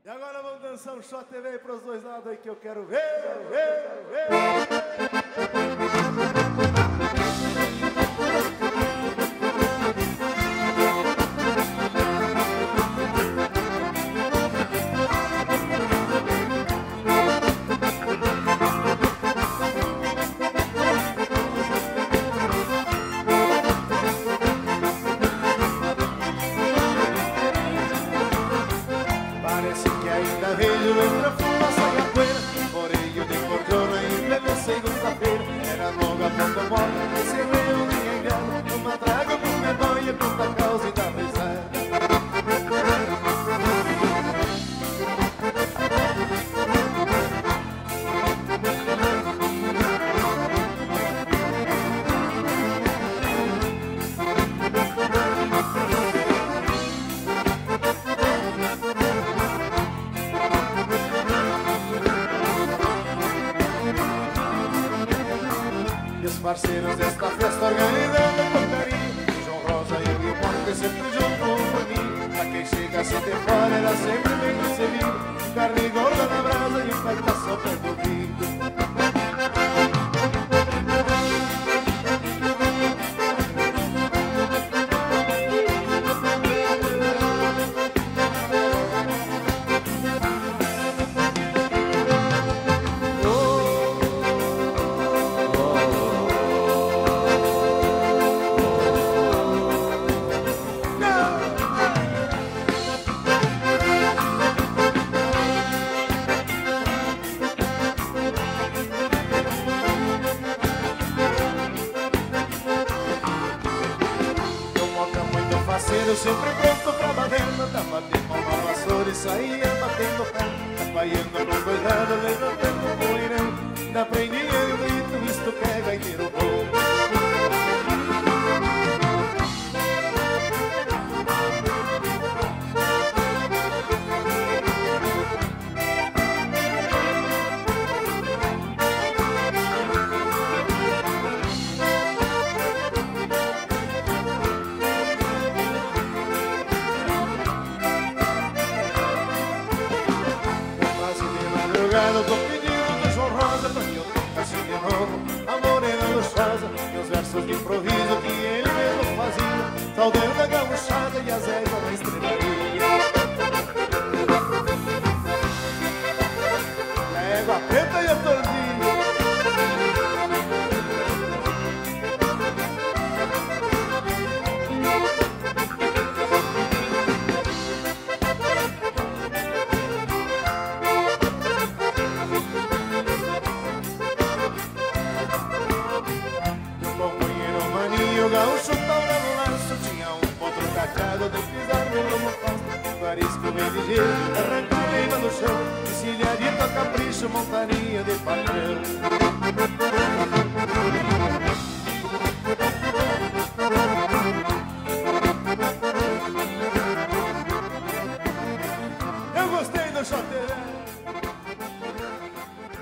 E agora vamos dançar um shot TV aí pros dois lados aí que eu quero ver, ver. Parece que ainda vejo entre a fumaça e a poeira, floreio de cordiona e plena segunda-feira. Era longa ponta morta, esse veio ninguém engana, uma traga por medonha, conta a causa e dá risada. E os parceiros desta festa organizada com carinho, João Rosa e o Guilherme sempre junto por mim. Pra quem chega assim de fora era sempre bem recebido, carne gorda na brasa e um cartação perto do vinho. Parceiro sempre pronto pra baderna, tá batendo uma vassoura e saía batendo pé, apanhando no doidado, levantando o mulherão. Dá pra ninguém grito, isto que é gaiteiro bom. Eu tô pedindo do João Rosa pra que eu tocasse de novo a morena luxuosa e os versos de improviso que ele mesmo fazia, saudando a gauchada e as ervas da estrelaria. A égua preta e a tordinha. O gaúcho taura no laço tinha um potro cateado de pisar no lomo pasto, varisco bem ligeiro, arrancar leiva no chão, encilhadito a capricho, montaria de patrão. Eu gostei do choteirão.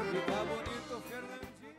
Fica bonito, Fernandinho.